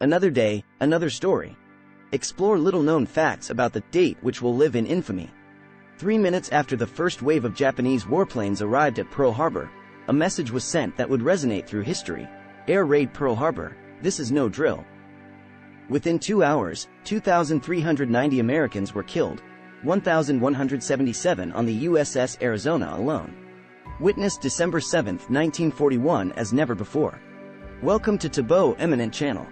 Another day, another story. Explore little-known facts about the date which will live in infamy. 3 minutes after the first wave of Japanese warplanes arrived at Pearl Harbor, a message was sent that would resonate through history. Air raid Pearl Harbor, this is no drill. Within 2 hours, 2,390 Americans were killed, 1,177 on the USS Arizona alone. Witness December 7, 1941 as never before. Welcome to Tabo Eminent Channel.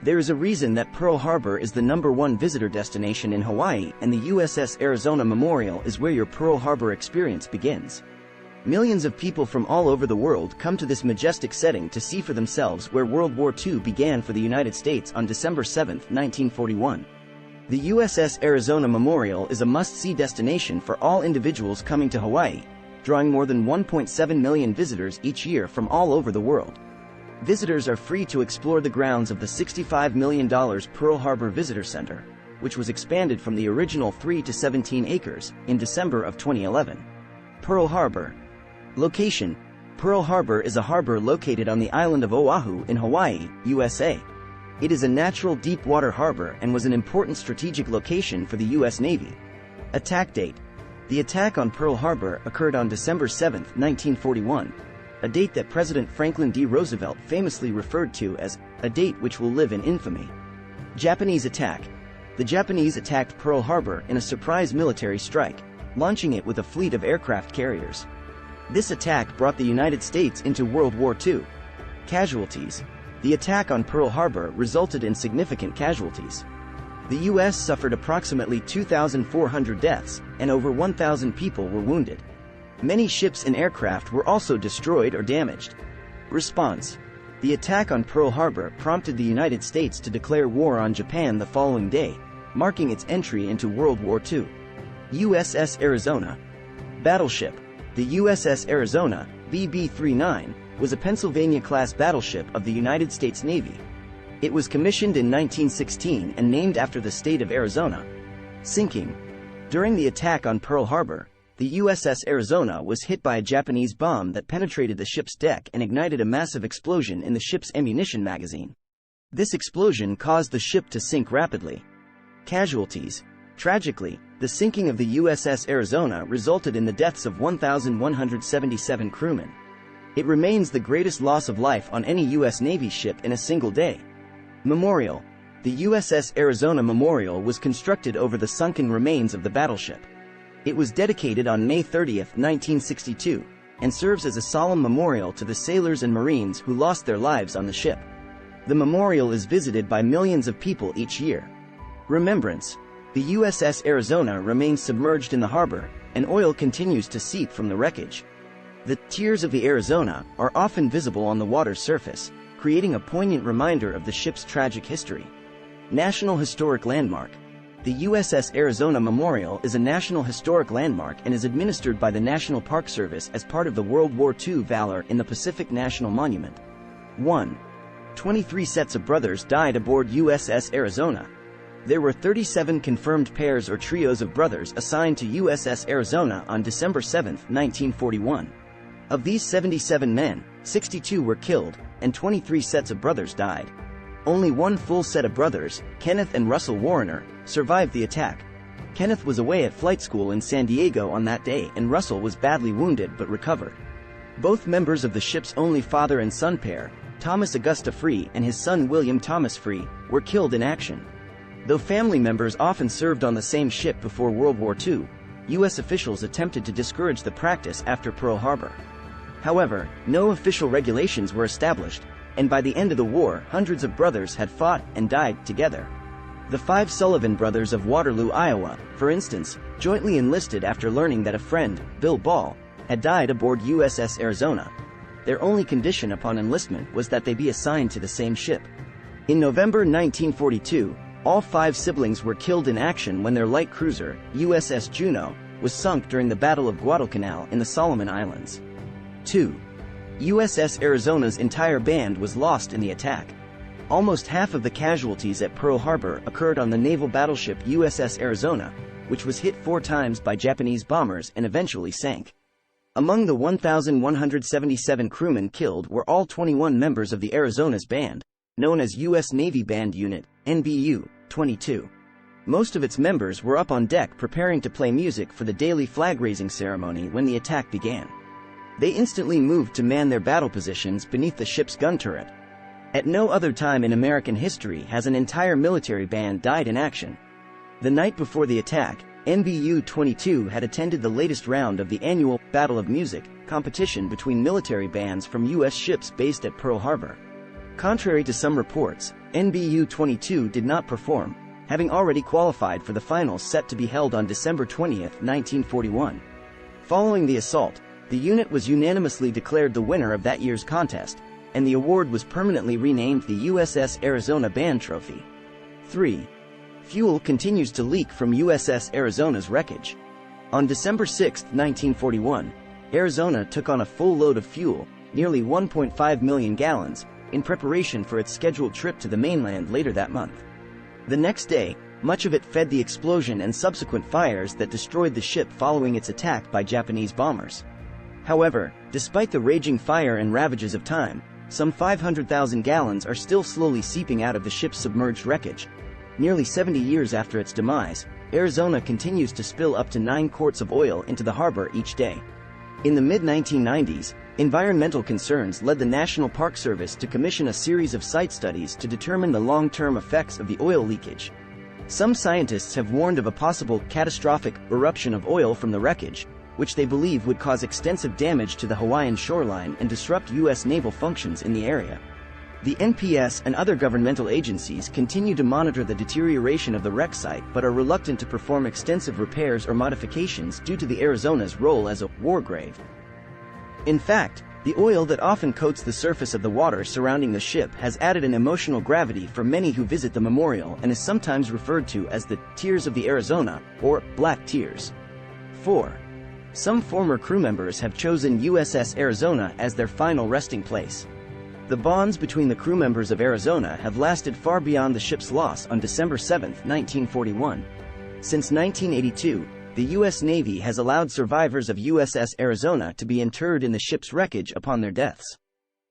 There is a reason that Pearl Harbor is the #1 visitor destination in Hawaii, and the USS Arizona Memorial is where your Pearl Harbor experience begins. Millions of people from all over the world come to this majestic setting to see for themselves where World War II began for the United States on December 7, 1941. The USS Arizona Memorial is a must-see destination for all individuals coming to Hawaii, drawing more than 1.7 million visitors each year from all over the world. Visitors are free to explore the grounds of the $65 million Pearl Harbor Visitor Center, which was expanded from the original 3 to 17 acres in December of 2011. Pearl Harbor. Location: Pearl Harbor is a harbor located on the island of Oahu in Hawaii, USA. It is a natural deep-water harbor and was an important strategic location for the U.S. Navy. Attack date: the attack on Pearl Harbor occurred on December 7, 1941, a date that President Franklin D. Roosevelt famously referred to as a date which will live in infamy. Japanese attack: the Japanese attacked Pearl Harbor in a surprise military strike, launching it with a fleet of aircraft carriers. This attack brought the United States into World War II. Casualties: the attack on Pearl Harbor resulted in significant casualties. The U.S. suffered approximately 2,400 deaths, and over 1,000 people were wounded. Many ships and aircraft were also destroyed or damaged. Response: the attack on Pearl Harbor prompted the United States to declare war on Japan the following day, marking its entry into World War II. USS Arizona. Battleship: the USS Arizona, BB-39, was a Pennsylvania-class battleship of the United States Navy. It was commissioned in 1916 and named after the state of Arizona. Sinking: during the attack on Pearl Harbor, the USS Arizona was hit by a Japanese bomb that penetrated the ship's deck and ignited a massive explosion in the ship's ammunition magazine. This explosion caused the ship to sink rapidly. Casualties: tragically, the sinking of the USS Arizona resulted in the deaths of 1,177 crewmen. It remains the greatest loss of life on any U.S. Navy ship in a single day. Memorial: the USS Arizona Memorial was constructed over the sunken remains of the battleship. It was dedicated on May 30, 1962, and serves as a solemn memorial to the sailors and Marines who lost their lives on the ship. The memorial is visited by millions of people each year. Remembrance: the USS Arizona remains submerged in the harbor, and oil continues to seep from the wreckage. The tears of the Arizona are often visible on the water's surface, creating a poignant reminder of the ship's tragic history. National Historic Landmark: the USS Arizona Memorial is a National Historic Landmark and is administered by the National Park Service as part of the World War II Valor in the Pacific National Monument. 1. 23 sets of brothers died aboard USS Arizona. There were 37 confirmed pairs or trios of brothers assigned to USS Arizona on December 7, 1941. Of these 77 men, 62 were killed, and 23 sets of brothers died. Only one full set of brothers, Kenneth and Russell Warrener, survived the attack. Kenneth was away at flight school in San Diego on that day, and Russell was badly wounded but recovered. Both members of the ship's only father and son pair, Thomas Augusta Free and his son William Thomas Free, were killed in action. Though family members often served on the same ship before World War II, U.S. officials attempted to discourage the practice after Pearl Harbor. However, no official regulations were established, and by the end of the war, hundreds of brothers had fought and died together. The 5 Sullivan brothers of Waterloo, Iowa, for instance, jointly enlisted after learning that a friend, Bill Ball, had died aboard USS Arizona. Their only condition upon enlistment was that they be assigned to the same ship. In November 1942, all 5 siblings were killed in action when their light cruiser, USS Juneau, was sunk during the Battle of Guadalcanal in the Solomon Islands. 2. USS Arizona's entire band was lost in the attack. Almost half of the casualties at Pearl Harbor occurred on the naval battleship USS Arizona, which was hit 4 times by Japanese bombers and eventually sank. Among the 1,177 crewmen killed were all 21 members of the Arizona's band. known as U.S. Navy Band Unit, NBU-22. Most of its members were up on deck preparing to play music for the daily flag-raising ceremony when the attack began. They instantly moved to man their battle positions beneath the ship's gun turret. At no other time in American history has an entire military band died in action. The night before the attack, NBU-22 had attended the latest round of the annual Battle of Music competition between military bands from U.S. ships based at Pearl Harbor. Contrary to some reports, NBU-22 did not perform, having already qualified for the finals set to be held on December 20, 1941. Following the assault, the unit was unanimously declared the winner of that year's contest, and the award was permanently renamed the USS Arizona Band Trophy. 3. Fuel continues to leak from USS Arizona's wreckage. On December 6, 1941, Arizona took on a full load of fuel, nearly 1.5 million gallons, in preparation for its scheduled trip to the mainland later that month. The next day, much of it fed the explosion and subsequent fires that destroyed the ship following its attack by Japanese bombers. However, despite the raging fire and ravages of time, some 500,000 gallons are still slowly seeping out of the ship's submerged wreckage. Nearly 70 years after its demise, Arizona continues to spill up to 9 quarts of oil into the harbor each day. In the mid-1990s, environmental concerns led the National Park Service to commission a series of site studies to determine the long-term effects of the oil leakage. Some scientists have warned of a possible catastrophic eruption of oil from the wreckage, which they believe would cause extensive damage to the Hawaiian shoreline and disrupt U.S. naval functions in the area. The NPS and other governmental agencies continue to monitor the deterioration of the wreck site but are reluctant to perform extensive repairs or modifications due to the Arizona's role as a war grave. In fact, the oil that often coats the surface of the water surrounding the ship has added an emotional gravity for many who visit the memorial and is sometimes referred to as the Tears of the Arizona, or Black Tears. 4. Some former crew members have chosen USS Arizona as their final resting place. The bonds between the crew members of Arizona have lasted far beyond the ship's loss on December 7, 1941. Since 1982, the U.S. Navy has allowed survivors of USS Arizona to be interred in the ship's wreckage upon their deaths.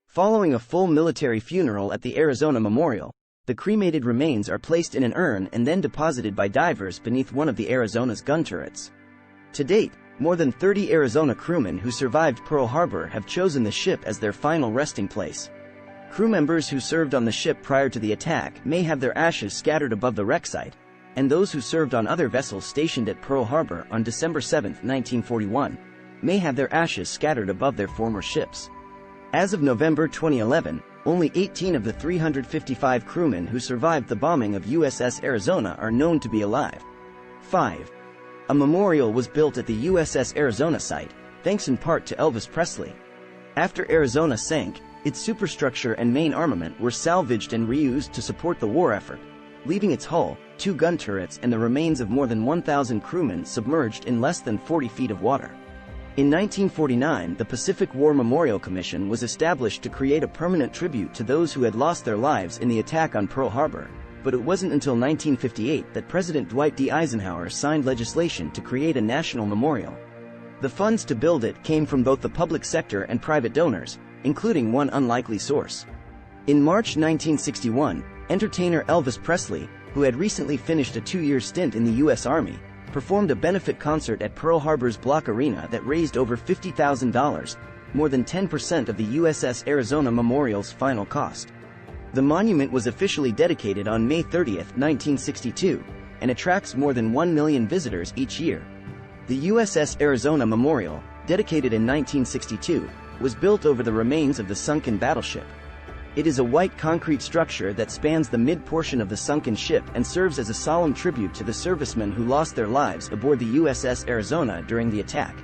Following a full military funeral at the Arizona Memorial, the cremated remains are placed in an urn and then deposited by divers beneath one of the Arizona's gun turrets. To date, more than 30 Arizona crewmen who survived Pearl Harbor have chosen the ship as their final resting place. Crew members who served on the ship prior to the attack may have their ashes scattered above the wreck site, and those who served on other vessels stationed at Pearl Harbor on December 7, 1941, may have their ashes scattered above their former ships. As of November 2011, only 18 of the 355 crewmen who survived the bombing of USS Arizona are known to be alive. 5. A memorial was built at the USS Arizona site, thanks in part to Elvis Presley. After Arizona sank, its superstructure and main armament were salvaged and reused to support the war effort, leaving its hull, 2 gun turrets and the remains of more than 1,000 crewmen submerged in less than 40 feet of water. In 1949, the Pacific War Memorial Commission was established to create a permanent tribute to those who had lost their lives in the attack on Pearl Harbor, but it wasn't until 1958 that President Dwight D. Eisenhower signed legislation to create a national memorial. The funds to build it came from both the public sector and private donors, including one unlikely source. In March 1961, entertainer Elvis Presley, who had recently finished a 2-year stint in the U.S. Army, performed a benefit concert at Pearl Harbor's Block Arena that raised over $50,000, more than 10% of the USS Arizona Memorial's final cost. The monument was officially dedicated on May 30, 1962, and attracts more than 1 million visitors each year. The USS Arizona Memorial, dedicated in 1962, was built over the remains of the sunken battleship. It is a white concrete structure that spans the mid-portion of the sunken ship and serves as a solemn tribute to the servicemen who lost their lives aboard the USS Arizona during the attack.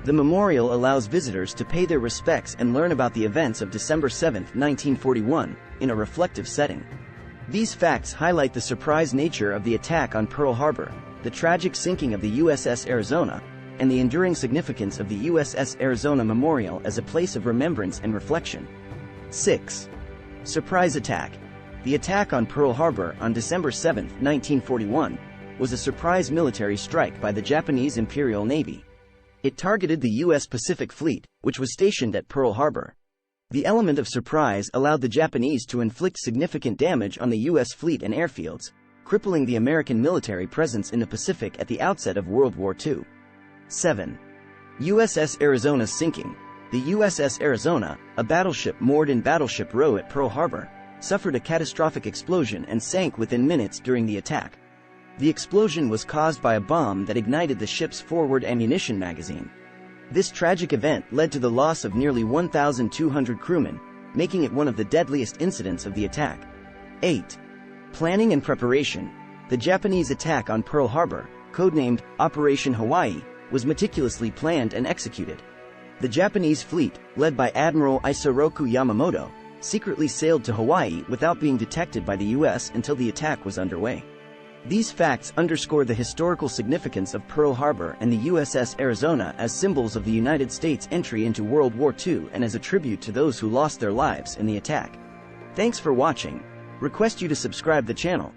The memorial allows visitors to pay their respects and learn about the events of December 7, 1941, in a reflective setting. These facts highlight the surprise nature of the attack on Pearl Harbor, the tragic sinking of the USS Arizona, and the enduring significance of the USS Arizona Memorial as a place of remembrance and reflection. 6. Surprise attack. The attack on Pearl Harbor on December 7, 1941, was a surprise military strike by the Japanese Imperial Navy. It targeted the U.S. Pacific Fleet, which was stationed at Pearl Harbor. The element of surprise allowed the Japanese to inflict significant damage on the U.S. fleet and airfields, crippling the American military presence in the Pacific at the outset of World War II. 7. USS Arizona sinking. The USS Arizona, a battleship moored in Battleship Row at Pearl Harbor, suffered a catastrophic explosion and sank within minutes during the attack. The explosion was caused by a bomb that ignited the ship's forward ammunition magazine. This tragic event led to the loss of nearly 1,200 crewmen, making it one of the deadliest incidents of the attack. 8. Planning and preparation. The Japanese attack on Pearl Harbor, codenamed Operation Hawaii, was meticulously planned and executed. The Japanese fleet, led by Admiral Isoroku Yamamoto, secretly sailed to Hawaii without being detected by the U.S. until the attack was underway. These facts underscore the historical significance of Pearl Harbor and the USS Arizona as symbols of the United States' entry into World War II and as a tribute to those who lost their lives in the attack. Thanks for watching. Request you to subscribe the channel.